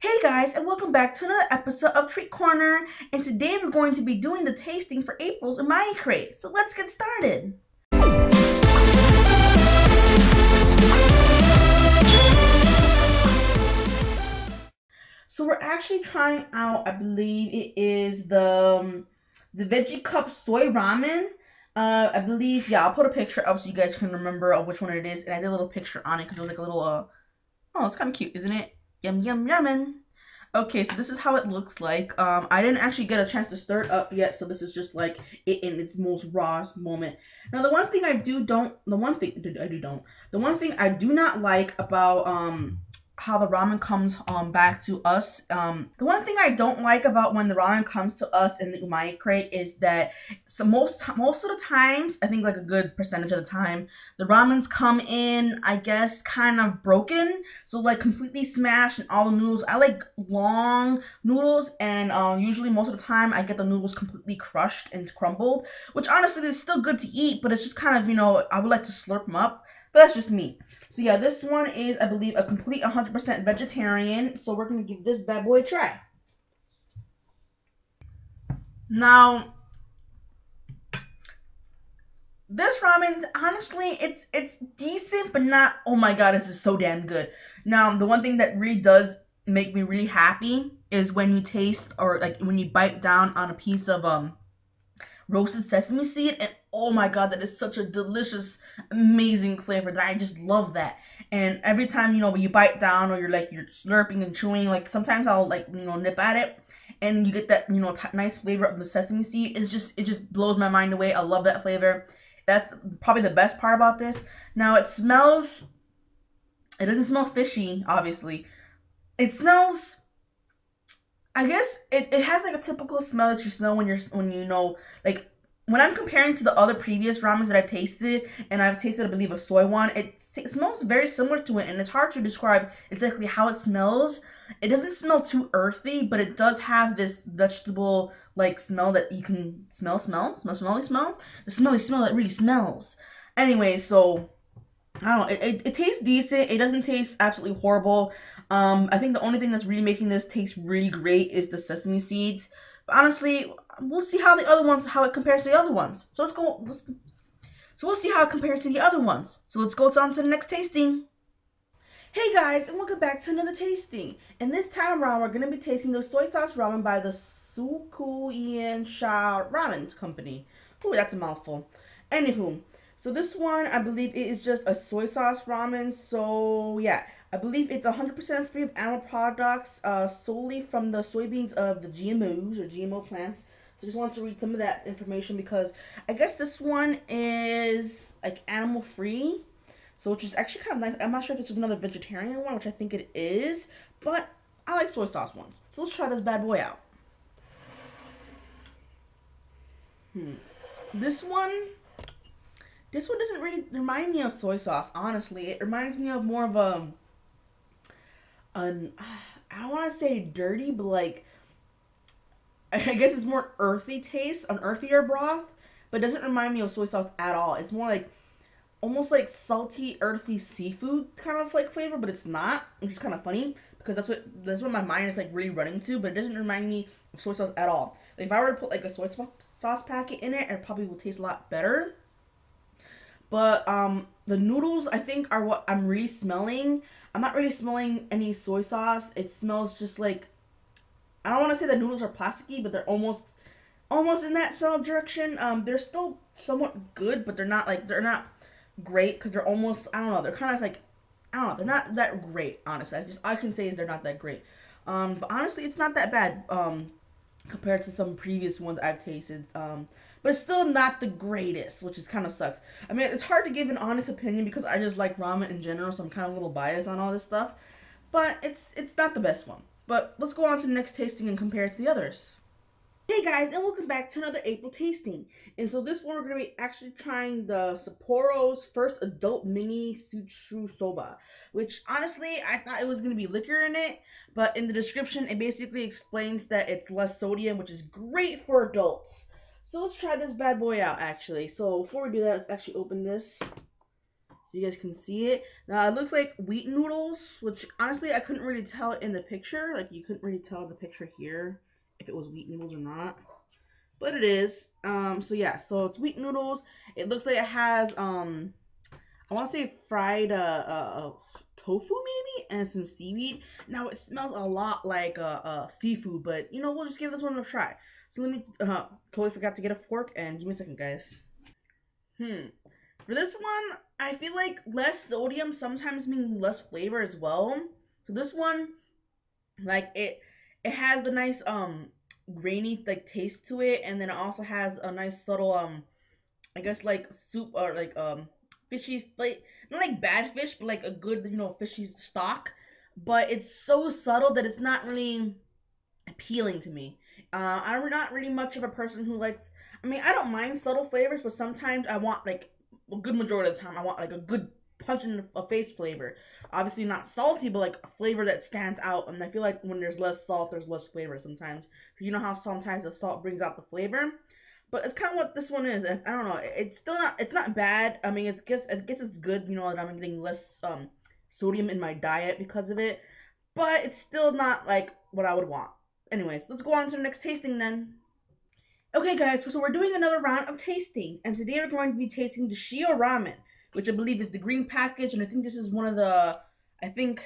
Hey guys, and welcome back to another episode of Treat Corner. And today we're going to be doing the tasting for April's Umai Crate. So let's get started. So we're actually trying out, I believe it is the veggie cup soy ramen. I believe, yeah, I'll put a picture up so you guys can remember of which one it is. And I did a little picture on it because it was like a little, oh, it's kind of cute, isn't it? Yum, yum, yummin'. Okay, so this is how it looks like. I didn't actually get a chance to stir it up yet, so this is just like it in its most rawest moment. Now, the one thing I do not like about how the ramen comes back to us. The one thing I don't like about when the ramen comes to us in the Umai Crate is that most of the times, I think like a good percentage of the time, the ramens come in, I guess, kind of broken. So like completely smashed and all the noodles. I like long noodles, and usually most of the time I get the noodles completely crushed and crumbled, which honestly is still good to eat, but it's just kind of, you know, I would like to slurp them up. But that's just me. So yeah, this one is, I believe, a complete 100% vegetarian. So we're going to give this bad boy a try. Now, this ramen, honestly, it's decent, but not, oh my god, this is so damn good. Now, the one thing that really does make me really happy is when you taste, or like when you bite down on a piece of roasted sesame seed, and oh my god, that is such a delicious, amazing flavor that I just love that. And every time, you know, when you bite down or you're slurping and chewing, like sometimes I'll like, you know, nip at it and you get that, you know, nice flavor of the sesame seed. It just blows my mind away. I love that flavor. That's probably the best part about this. Now it doesn't smell fishy, obviously. It smells, I guess it has like a typical smell that you smell when you know, like when I'm comparing to the other previous ramens that I've tasted, and I've tasted, I believe, a soy one, it smells very similar to it, and it's hard to describe exactly how it smells. It doesn't smell too earthy, but it does have this vegetable like smell that you can smell, the smelly smell that really smells. Anyway, so I don't know, it tastes decent. It doesn't taste absolutely horrible. I think the only thing that's really making this taste really great is the sesame seeds. But honestly, we'll see how it compares to the other ones. So we'll see how it compares to the other ones. So let's go on to the next tasting. Hey guys, and welcome back to another tasting. And this time around, we're going to be tasting the soy sauce ramen by the Sukuien Sha Ramen Company. Ooh, that's a mouthful. Anywho, so this one, I believe it is just a soy sauce ramen. So yeah, I believe it's 100% free of animal products, solely from the soybeans of the GMOs or GMO plants. So I just wanted to read some of that information because I guess this one is like animal free. So which is actually kind of nice. I'm not sure if this is another vegetarian one, which I think it is, but I like soy sauce ones. So let's try this bad boy out. This one doesn't really remind me of soy sauce, honestly. It reminds me of more of I don't want to say dirty, but like, I guess it's more earthy taste, an earthier broth, but it doesn't remind me of soy sauce at all. It's more like, almost like salty, earthy seafood kind of like flavor, but it's not, which is kind of funny, because that's what my mind is like really running to, but it doesn't remind me of soy sauce at all. Like if I were to put like a soy sauce packet in it, it probably will taste a lot better. But the noodles, I think, are what I'm really smelling. I'm not really smelling any soy sauce. It smells just like, I don't want to say the noodles are plasticky, but they're almost in that sort of direction. They're still somewhat good, but they're not great, because they're almost, I don't know, they're kind of like, I don't know, they're not that great, honestly. I can say is they're not that great. But honestly, it's not that bad compared to some previous ones I've tasted. But it's still not the greatest, which is kind of sucks. I mean, it's hard to give an honest opinion because I just like ramen in general, so I'm kind of a little biased on all this stuff. But it's not the best one. But let's go on to the next tasting and compare it to the others. Hey guys, and welcome back to another April tasting. And so this one we're going to be actually trying the Sapporo's first adult mini Suchu Soba, which honestly I thought it was going to be liquor in it, but in the description it basically explains that it's less sodium, which is great for adults. So let's try this bad boy out actually. So before we do that, let's actually open this. so you guys can see it. Now it looks like wheat noodles, which honestly I couldn't really tell in the picture. Like you couldn't really tell in the picture here if it was wheat noodles or not, but it is. So yeah, so it's wheat noodles. It looks like it has I want to say fried tofu maybe and some seaweed. Now it smells a lot like seafood, but you know, we'll just give this one a try. So let me totally forgot to get a fork, and give me a second, guys. For this one, I feel like less sodium sometimes means less flavor as well. So this one, like it has the nice grainy like taste to it, and then it also has a nice subtle I guess like soup or like fishy, like not like bad fish, but like a good, you know, fishy stock. But it's so subtle that it's not really appealing to me. I'm not really much of a person who likes. I mean, I don't mind subtle flavors, but sometimes I want like a good majority of the time I want like a good punch in the face flavor. Obviously not salty, but like a flavor that stands out. And I feel like when there's less salt, there's less flavor sometimes. You know how sometimes the salt brings out the flavor. But it's kind of what this one is. I don't know. It's still not. It's not bad. I mean, I guess it's good. You know that I'm getting less sodium in my diet because of it. But it's still not like what I would want. Anyways, let's go on to the next tasting then. Okay, guys. So we're doing another round of tasting, and today we're going to be tasting the Soy Ramen, which I believe is the green package, and I think this is one of the. I think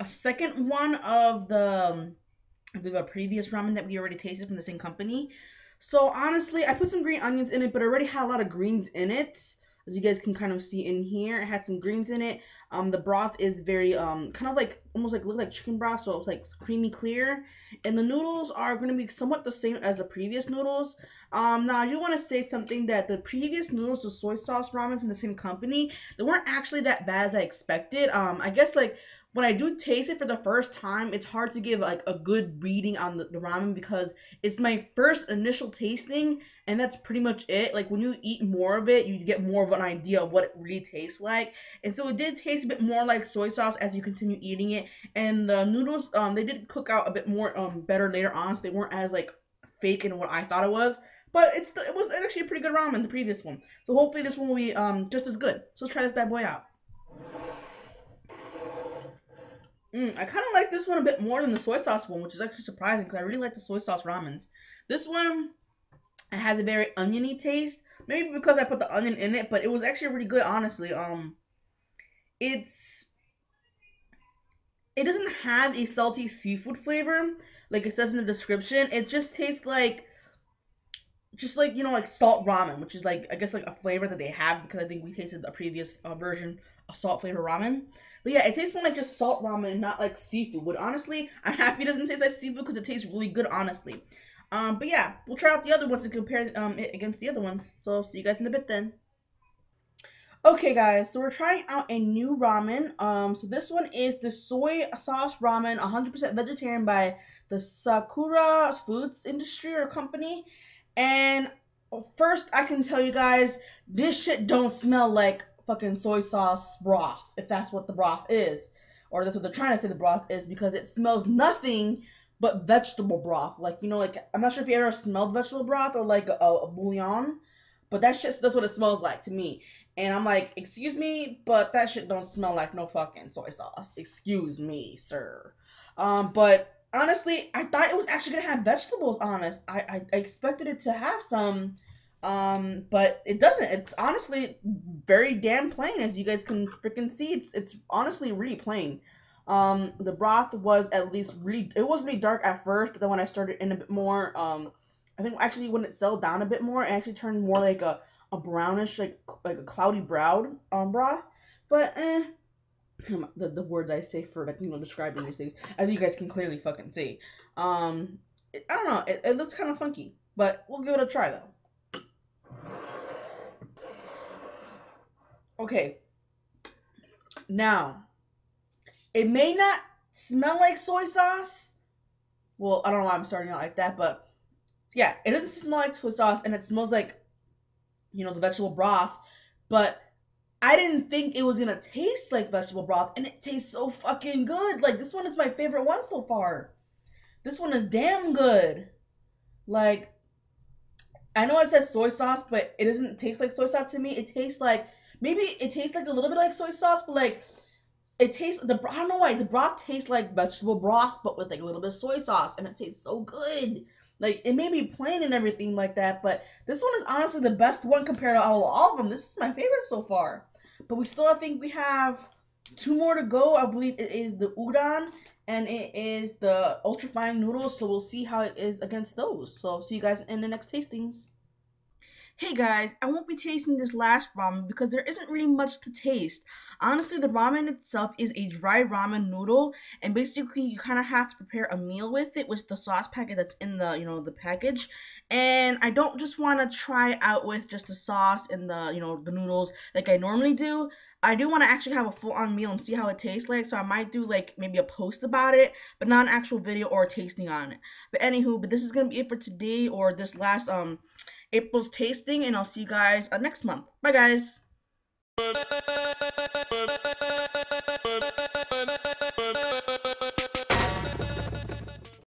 a second one of the. I believe a previous ramen that we already tasted from the same company. So honestly, I put some green onions in it, but it already had a lot of greens in it. As you guys can kind of see in here, it had some greens in it. The broth is very kind of like almost like look like chicken broth, so it's like creamy clear. And the noodles are going to be somewhat the same as the previous noodles. Now I do want to say something that the previous noodles, the soy sauce ramen from the same company, they weren't actually that bad as I expected. I guess like when I do taste it for the first time, it's hard to give like a good reading on the ramen because it's my first initial tasting, and that's pretty much it. Like when you eat more of it, you get more of an idea of what it really tastes like. And so it did taste a bit more like soy sauce as you continue eating it. And the noodles, they did cook out a bit more better later on, so they weren't as like fake in what I thought it was. But it was actually a pretty good ramen, the previous one. So hopefully this one will be just as good. So let's try this bad boy out. I kind of like this one a bit more than the soy sauce one, which is actually surprising because I really like the soy sauce ramens. This one, it has a very oniony taste. Maybe because I put the onion in it, but it was actually really good, honestly. It doesn't have a salty seafood flavor like it says in the description. It just tastes like, you know, like salt ramen, which is like, I guess like a flavor that they have because I think we tasted a previous version of salt flavor ramen. But yeah, it tastes more like just salt ramen, not like seafood. But honestly, I'm happy it doesn't taste like seafood because it tastes really good, honestly. But yeah, we'll try out the other ones and compare it against the other ones. So see you guys in a bit then. Okay, guys, so we're trying out a new ramen. So this one is the Soy Sauce Ramen, 100% vegetarian by the Sakura Foods Industry or company. And first, I can tell you guys, this shit don't smell like fucking soy sauce broth, if that's what the broth is, or that's what they're trying to say the broth is, because it smells nothing but vegetable broth. Like, you know, like I'm not sure if you ever smelled vegetable broth or like a bouillon, but that's what it smells like to me. And I'm like, excuse me, but that shit don't smell like no fucking soy sauce. Excuse me, sir. But honestly, I thought it was actually gonna have vegetables. I expected it to have some. But it doesn't. It's honestly very damn plain, as you guys can freaking see. It's honestly really plain. The broth was at least it was really dark at first, but then when I started in a bit more, I think actually when it settled down a bit more, it actually turned more like a brownish, like a cloudy brown broth. But the words I say for like, you know, describing these things, as you guys can clearly fucking see. I don't know. It looks kind of funky, but we'll give it a try though. Okay, now, it may not smell like soy sauce. Well, I don't know why I'm starting out like that, but yeah, it doesn't smell like soy sauce, and it smells like, you know, the vegetable broth, but I didn't think it was gonna taste like vegetable broth, and it tastes so fucking good. Like, this one is my favorite one so far. This one is damn good. Like, I know it says soy sauce, but it doesn't taste like soy sauce to me. It tastes like Maybe it tastes like a little bit like soy sauce, but like it tastes I don't know why the broth tastes like vegetable broth, but with like a little bit of soy sauce, and it tastes so good. Like it may be plain and everything like that, but this one is honestly the best one compared to all of them. This is my favorite so far. But we still, I think we have two more to go. I believe it is the udon and it is the ultra fine noodles. So we'll see how it is against those. So I'll see you guys in the next tastings. Hey guys, I won't be tasting this last ramen because there isn't really much to taste. Honestly, the ramen itself is a dry ramen noodle, and basically you kind of have to prepare a meal with it with the sauce packet that's in the, the package. And I don't just want to try out with just the sauce and the noodles like I normally do. I do want to actually have a full-on meal and see how it tastes like, so I might do like maybe a post about it, but not an actual video or a tasting on it. But anywho, this is gonna be it for today, or this last April's tasting, and I'll see you guys next month. Bye, guys.